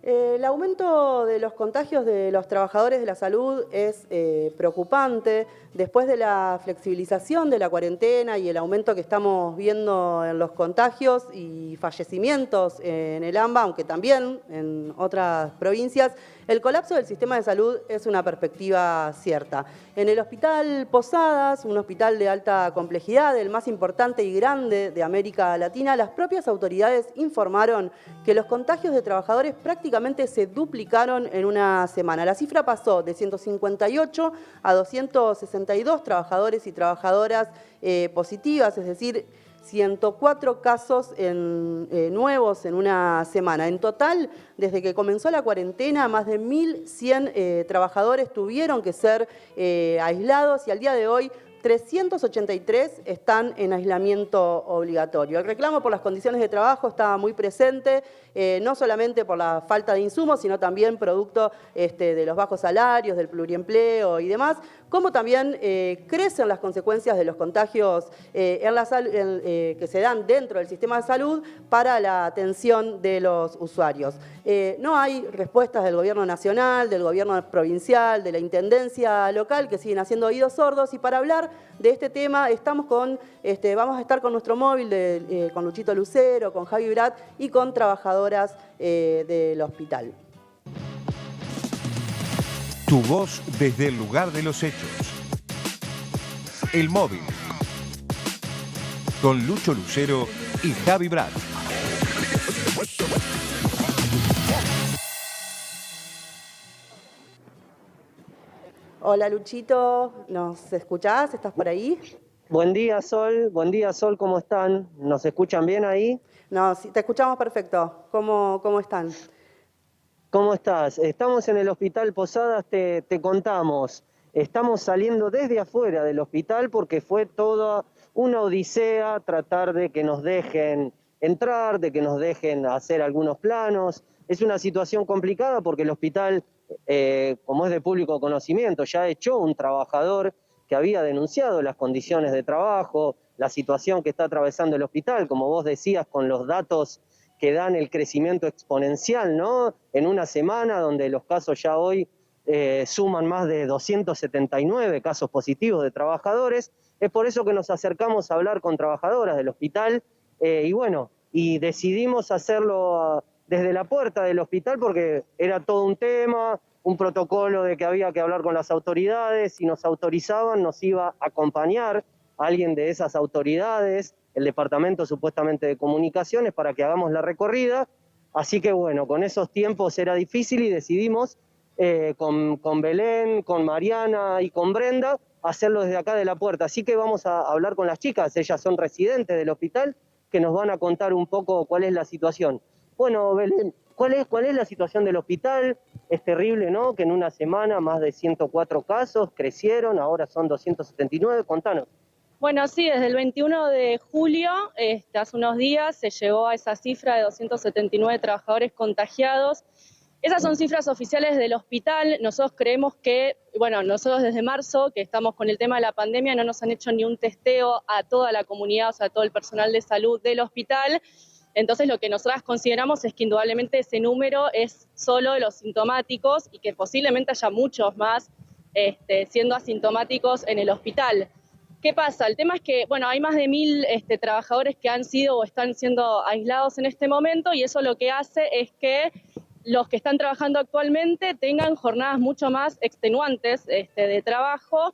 El aumento de los contagios de los trabajadores de la salud es preocupante. Después de la flexibilización de la cuarentena y el aumento que estamos viendo en los contagios y fallecimientos en el AMBA, aunque también en otras provincias, el colapso del sistema de salud es una perspectiva cierta. En el Hospital Posadas, un hospital de alta complejidad, el más importante y grande de América Latina, las propias autoridades informaron que los contagios de trabajadores prácticamente se duplicaron en una semana. La cifra pasó de 158 a 262 trabajadores y trabajadoras positivas, es decir, 104 casos nuevos en una semana. En total, desde que comenzó la cuarentena, más de 1.100 trabajadores tuvieron que ser aislados y al día de hoy 383 están en aislamiento obligatorio. El reclamo por las condiciones de trabajo está muy presente, no solamente por la falta de insumos, sino también producto de los bajos salarios, del pluriempleo y demás, como también crecen las consecuencias de los contagios que se dan dentro del sistema de salud para la atención de los usuarios. No hay respuestas del gobierno nacional, del gobierno provincial, de la intendencia local, que siguen haciendo oídos sordos, y para hablar de este tema vamos a estar con nuestro móvil, con Luchito Lucero, con Javi Brat y con trabajadoras del hospital. Tu voz desde el lugar de los hechos. El móvil. Con Lucho Lucero y Javi Brat. Hola Luchito, ¿nos escuchás? ¿Estás por ahí? Buen día, Sol, ¿cómo están? ¿Nos escuchan bien ahí? No, sí, te escuchamos perfecto. ¿Cómo están? ¿Cómo estás? Estamos en el Hospital Posadas, te contamos. Estamos saliendo desde afuera del hospital porque fue toda una odisea tratar de que nos dejen entrar, de que nos dejen hacer algunos planos. Es una situación complicada porque el hospital, como es de público conocimiento, ya echó un trabajador que había denunciado las condiciones de trabajo, la situación que está atravesando el hospital, como vos decías, con los datos que dan el crecimiento exponencial, ¿no? En una semana donde los casos ya hoy suman más de 279 casos positivos de trabajadores. Es por eso que nos acercamos a hablar con trabajadoras del hospital y decidimos hacerlo desde la puerta del hospital porque era todo un tema, un protocolo de que había que hablar con las autoridades. Si nos autorizaban, nos iba a acompañar alguien de esas autoridades, el departamento supuestamente de comunicaciones, para que hagamos la recorrida. Así que bueno, con esos tiempos era difícil y decidimos con Belén, con Mariana y con Brenda hacerlo desde acá de la puerta. Así que vamos a hablar con las chicas, ellas son residentes del hospital, que nos van a contar un poco cuál es la situación. Bueno, Belén, ¿cuál es la situación del hospital? Es terrible, ¿no? Que en una semana más de 104 casos crecieron, ahora son 279, contanos. Bueno, sí, desde el 21 de julio, hace unos días, se llegó a esa cifra de 279 trabajadores contagiados. Esas son cifras oficiales del hospital. Nosotros creemos que, nosotros desde marzo, que estamos con el tema de la pandemia, no nos han hecho ni un testeo a toda la comunidad, o sea, a todo el personal de salud del hospital. Entonces, lo que nosotras consideramos es que indudablemente ese número es solo de los sintomáticos y que posiblemente haya muchos más siendo asintomáticos en el hospital. ¿Qué pasa? El tema es que, hay más de 1.000 trabajadores que han sido o están siendo aislados en este momento, y eso lo que hace es que los que están trabajando actualmente tengan jornadas mucho más extenuantes de trabajo,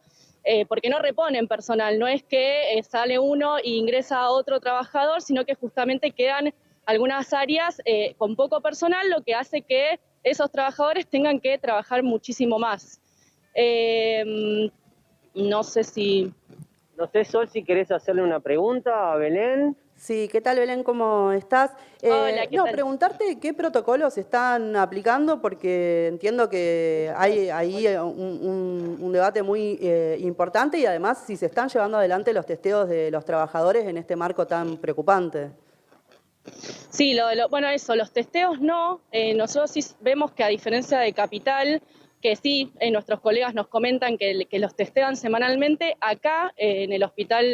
porque no reponen personal. No es que sale uno e ingresa a otro trabajador, sino que justamente quedan algunas áreas con poco personal, lo que hace que esos trabajadores tengan que trabajar muchísimo más. No sé, Sol, si querés hacerle una pregunta a Belén. Sí, ¿qué tal Belén? ¿Cómo estás? Hola, ¿qué tal? Preguntarte qué protocolos están aplicando, porque entiendo que hay ahí un debate muy importante, y además si se están llevando adelante los testeos de los trabajadores en este marco tan preocupante. Sí, los testeos no. Nosotros sí vemos que, a diferencia de Capital, que sí, nuestros colegas nos comentan que los testean semanalmente, acá en el Hospital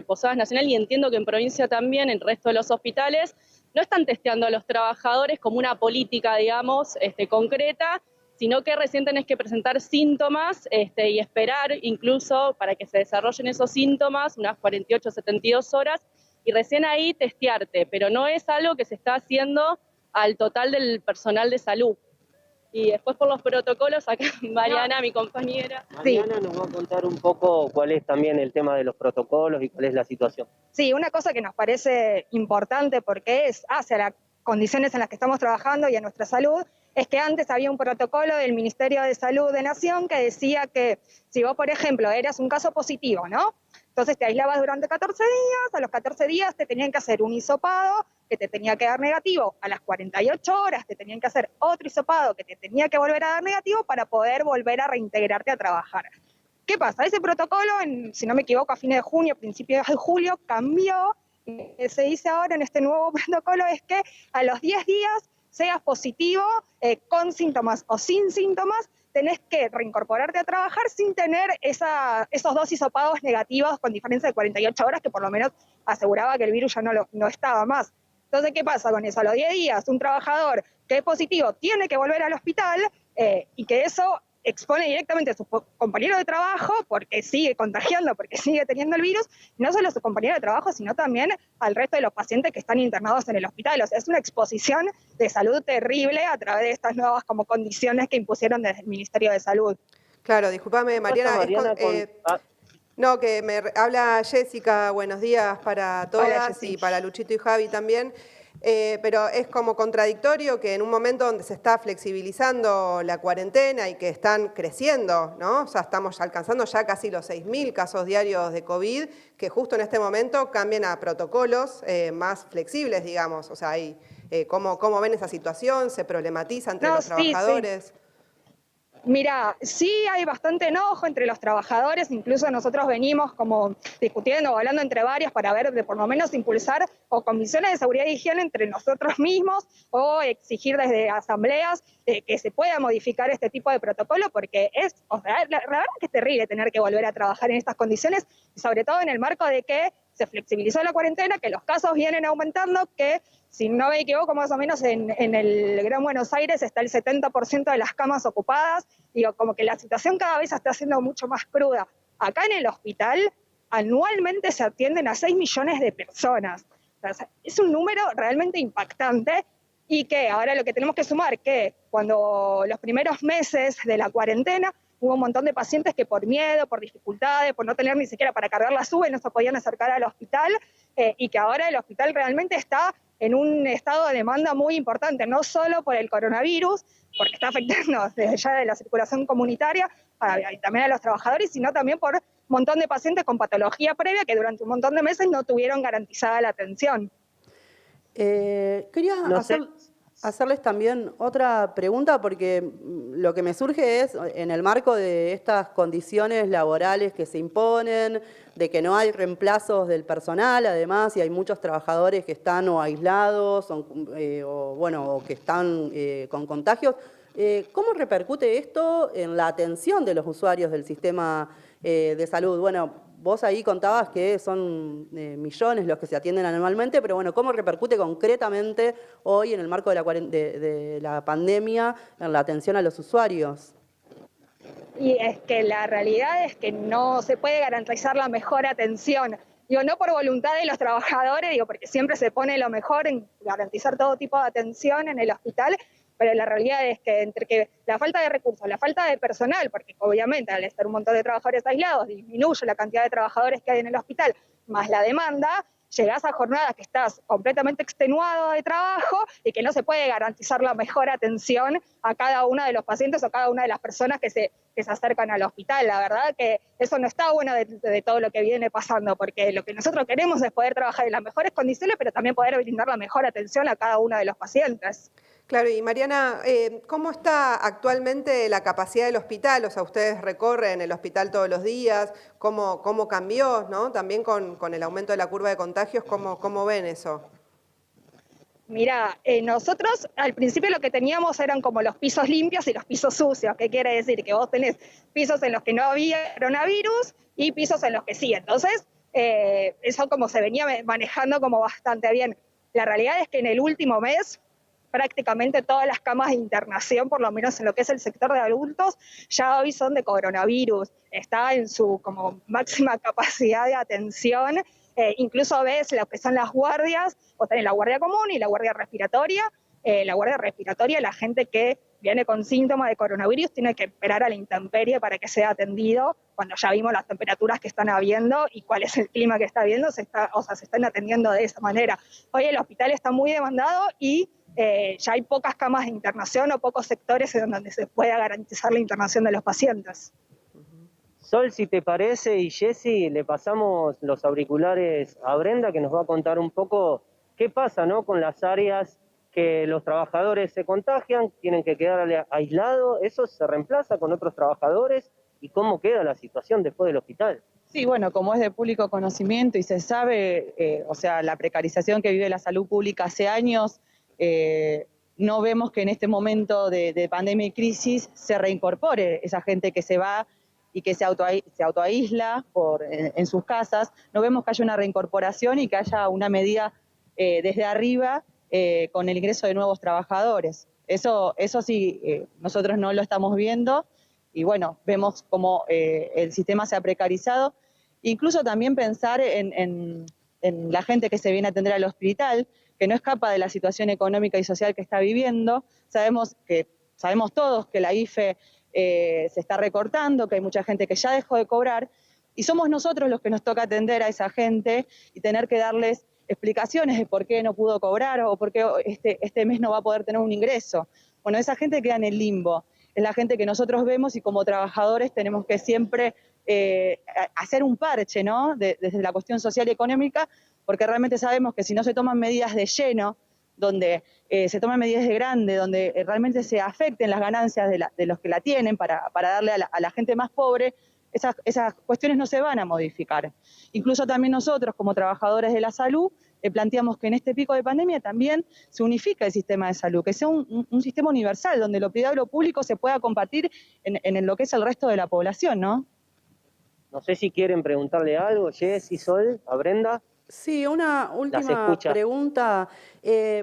Posadas Nacional, y entiendo que en provincia también, en el resto de los hospitales, no están testeando a los trabajadores como una política, digamos, concreta, sino que recién tenés que presentar síntomas y esperar incluso para que se desarrollen esos síntomas, unas 48, 72 horas, y recién ahí testearte, pero no es algo que se está haciendo al total del personal de salud. Y después por los protocolos, acá Mariana, mi compañera. Mariana nos va a contar un poco cuál es también el tema de los protocolos y cuál es la situación. Sí, una cosa que nos parece importante porque es hacia las condiciones en las que estamos trabajando y a nuestra salud, es que antes había un protocolo del Ministerio de Salud de Nación que decía que si vos, por ejemplo, eras un caso positivo, ¿no? Entonces te aislabas durante 14 días, a los 14 días te tenían que hacer un hisopado que te tenía que dar negativo, a las 48 horas te tenían que hacer otro hisopado que te tenía que volver a dar negativo para poder volver a reintegrarte a trabajar. ¿Qué pasa? Ese protocolo, si no me equivoco, a fines de junio, principios de julio, cambió. Se dice ahora en este nuevo protocolo es que a los 10 días, seas positivo, con síntomas o sin síntomas, tenés que reincorporarte a trabajar sin tener esos 2 hisopados negativos con diferencia de 48 horas, que por lo menos aseguraba que el virus ya no estaba más. Entonces, ¿qué pasa con eso? A los 10 días, un trabajador que es positivo tiene que volver al hospital y que eso expone directamente a sus compañeros de trabajo porque sigue contagiando, porque sigue teniendo el virus, no solo a sus compañeros de trabajo, sino también al resto de los pacientes que están internados en el hospital. O sea, es una exposición de salud terrible a través de estas nuevas como condiciones que impusieron desde el Ministerio de Salud. Claro, discúlpame, Mariana. No, que me habla Jessica, buenos días para todas y para Luchito y Javi también. Pero es como contradictorio que en un momento donde se está flexibilizando la cuarentena y que están creciendo, ¿no? O sea, estamos alcanzando ya casi los 6.000 casos diarios de COVID, que justo en este momento cambien a protocolos más flexibles, digamos. O sea, ¿cómo ven esa situación? ¿Se problematiza entre los trabajadores? Sí. Mira, sí hay bastante enojo entre los trabajadores, incluso nosotros venimos como discutiendo o hablando entre varios para ver de por lo menos impulsar o comisiones de seguridad y higiene entre nosotros mismos o exigir desde asambleas que se pueda modificar este tipo de protocolo porque la verdad es que es terrible tener que volver a trabajar en estas condiciones, sobre todo en el marco de que se flexibilizó la cuarentena, que los casos vienen aumentando, que si no me equivoco, más o menos en el Gran Buenos Aires está el 70% de las camas ocupadas. Digo, como que la situación cada vez se está haciendo mucho más cruda. Acá en el hospital anualmente se atienden a 6 millones de personas. O sea, es un número realmente impactante y que ahora lo que tenemos que sumar que cuando los primeros meses de la cuarentena hubo un montón de pacientes que por miedo, por dificultades, por no tener ni siquiera para cargar la SUBE, no se podían acercar al hospital y que ahora el hospital realmente está en un estado de demanda muy importante, no solo por el coronavirus, porque está afectando desde ya de la circulación comunitaria y también a los trabajadores, sino también por un montón de pacientes con patología previa que durante un montón de meses no tuvieron garantizada la atención. Quería hacerles también otra pregunta, porque lo que me surge es, en el marco de estas condiciones laborales que se imponen, de que no hay reemplazos del personal, además, y hay muchos trabajadores que están o aislados o que están con contagios, ¿cómo repercute esto en la atención de los usuarios del sistema de salud? Bueno, vos ahí contabas que son millones los que se atienden anualmente, pero bueno, ¿cómo repercute concretamente hoy en el marco de la pandemia en la atención a los usuarios? Y es que la realidad es que no se puede garantizar la mejor atención. Digo, no por voluntad de los trabajadores, digo, porque siempre se pone lo mejor en garantizar todo tipo de atención en el hospital, pero la realidad es que entre que la falta de recursos, la falta de personal, porque obviamente al estar un montón de trabajadores aislados disminuye la cantidad de trabajadores que hay en el hospital, más la demanda, llegás a jornadas que estás completamente extenuado de trabajo y que no se puede garantizar la mejor atención a cada uno de los pacientes o a cada una de las personas que se acercan al hospital. La verdad que eso no está bueno de todo lo que viene pasando, porque lo que nosotros queremos es poder trabajar en las mejores condiciones, pero también poder brindar la mejor atención a cada uno de los pacientes. Claro, y Mariana, ¿cómo está actualmente la capacidad del hospital? O sea, ustedes recorren el hospital todos los días, ¿cómo cambió, ¿no? También con el aumento de la curva de contagios, ¿cómo ven eso? Mira, nosotros al principio lo que teníamos eran como los pisos limpios y los pisos sucios. ¿Qué quiere decir? Que vos tenés pisos en los que no había coronavirus y pisos en los que sí. Entonces, eso como se venía manejando como bastante bien. La realidad es que en el último mes prácticamente todas las camas de internación, por lo menos en lo que es el sector de adultos, ya hoy son de coronavirus, está en su como máxima capacidad de atención, incluso ves lo que son las guardias, o tenés la guardia común y la guardia respiratoria. La guardia respiratoria, la gente que viene con síntomas de coronavirus tiene que esperar a la intemperie para que sea atendido, cuando ya vimos las temperaturas que están habiendo y cuál es el clima que está habiendo, se están atendiendo de esa manera. Hoy el hospital está muy demandado y ya hay pocas camas de internación o pocos sectores en donde se pueda garantizar la internación de los pacientes. Sol, si te parece, y Jessy, le pasamos los auriculares a Brenda, que nos va a contar un poco qué pasa, ¿no?, con las áreas que los trabajadores se contagian, tienen que quedar aislados, ¿eso se reemplaza con otros trabajadores? ¿Y cómo queda la situación después del hospital? Sí, bueno, como es de público conocimiento y se sabe, o sea, la precarización que vive la salud pública hace años, no vemos que en este momento de pandemia y crisis se reincorpore esa gente que se va y que se autoaísla en sus casas. No vemos que haya una reincorporación y que haya una medida desde arriba con el ingreso de nuevos trabajadores. Eso sí, nosotros no lo estamos viendo y bueno, vemos cómo el sistema se ha precarizado. Incluso también pensar en la gente que se viene a atender al hospital, que no escapa de la situación económica y social que está viviendo. Sabemos todos que la IFE se está recortando, que hay mucha gente que ya dejó de cobrar, y somos nosotros los que nos toca atender a esa gente y tener que darles explicaciones de por qué no pudo cobrar o por qué este mes no va a poder tener un ingreso. Bueno, esa gente queda en el limbo. Es la gente que nosotros vemos y como trabajadores tenemos que siempre hacer un parche, ¿no?, desde la cuestión social y económica, porque realmente sabemos que si no se toman medidas de lleno, donde se toman medidas de grande, donde realmente se afecten las ganancias de los que la tienen para darle a la gente más pobre, esas cuestiones no se van a modificar. Incluso también nosotros, como trabajadores de la salud, planteamos que en este pico de pandemia también se unifica el sistema de salud, que sea un sistema universal, donde lo privado y lo público se pueda compartir en lo que es el resto de la población, ¿no? No sé si quieren preguntarle algo, Jessy, Sol, a Brenda. Sí, una última pregunta,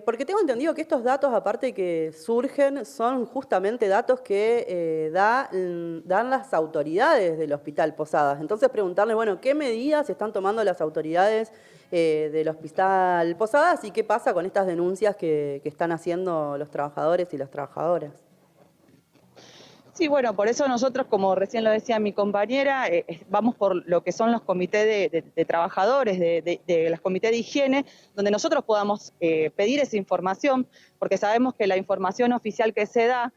porque tengo entendido que estos datos, aparte que surgen, son justamente datos que dan las autoridades del Hospital Posadas. Entonces preguntarle, bueno, ¿qué medidas están tomando las autoridades del Hospital Posadas y qué pasa con estas denuncias que están haciendo los trabajadores y las trabajadoras? Sí, bueno, por eso nosotros, como recién lo decía mi compañera, vamos por lo que son los comités de trabajadores, de los comités de higiene, donde nosotros podamos pedir esa información, porque sabemos que la información oficial que se da,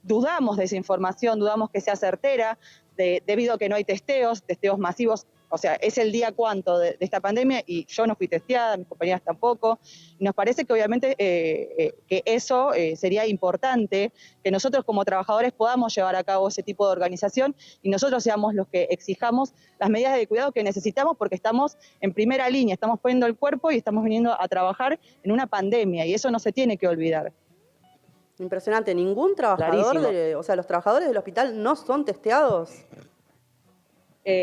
dudamos de esa información, dudamos que sea certera, debido a que no hay testeos masivos. O sea, es el día cuánto de esta pandemia y yo no fui testeada, mis compañeras tampoco. Y nos parece que obviamente que eso sería importante, que nosotros como trabajadores podamos llevar a cabo ese tipo de organización y nosotros seamos los que exijamos las medidas de cuidado que necesitamos porque estamos en primera línea, estamos poniendo el cuerpo y estamos viniendo a trabajar en una pandemia y eso no se tiene que olvidar. Impresionante, ningún trabajador, o sea, los trabajadores del hospital no son testeados.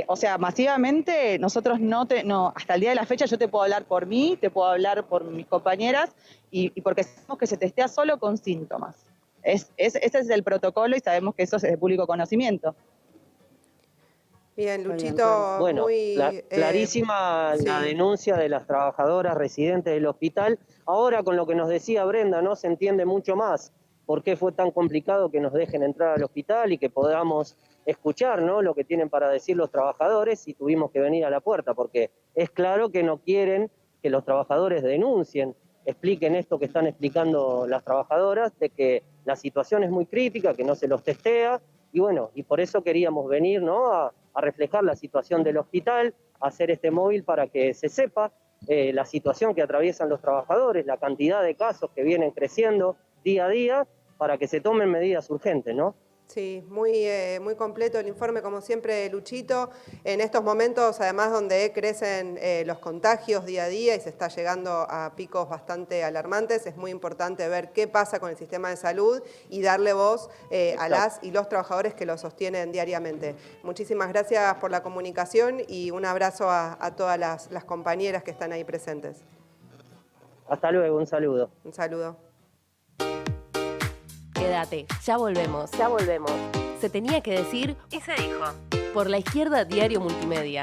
O sea, masivamente nosotros no, hasta el día de la fecha yo te puedo hablar por mí, te puedo hablar por mis compañeras y porque sabemos que se testea solo con síntomas. Ese es el protocolo y sabemos que eso es de público conocimiento. Bien, Luchito, bueno, muy... clarísima la denuncia de las trabajadoras residentes del hospital. Ahora con lo que nos decía Brenda, ¿no?, se entiende mucho más por qué fue tan complicado que nos dejen entrar al hospital y que podamos escuchar, ¿no?, lo que tienen para decir los trabajadores y tuvimos que venir a la puerta, porque es claro que no quieren que los trabajadores denuncien, expliquen esto que están explicando las trabajadoras, de que la situación es muy crítica, que no se los testea, y bueno, y por eso queríamos venir, ¿no?, a reflejar la situación del hospital, a hacer este móvil para que se sepa la situación que atraviesan los trabajadores, la cantidad de casos que vienen creciendo día a día, para que se tomen medidas urgentes, ¿no? Sí, muy completo el informe, como siempre, Luchito. En estos momentos, además, donde crecen los contagios día a día y se está llegando a picos bastante alarmantes, es muy importante ver qué pasa con el sistema de salud y darle voz a las y los trabajadores que lo sostienen diariamente. Muchísimas gracias por la comunicación y un abrazo a todas las compañeras que están ahí presentes. Hasta luego, un saludo. Un saludo. Quédate, ya volvemos. Ya volvemos. Se tenía que decir y se dijo. Por La Izquierda Diario Multimedia.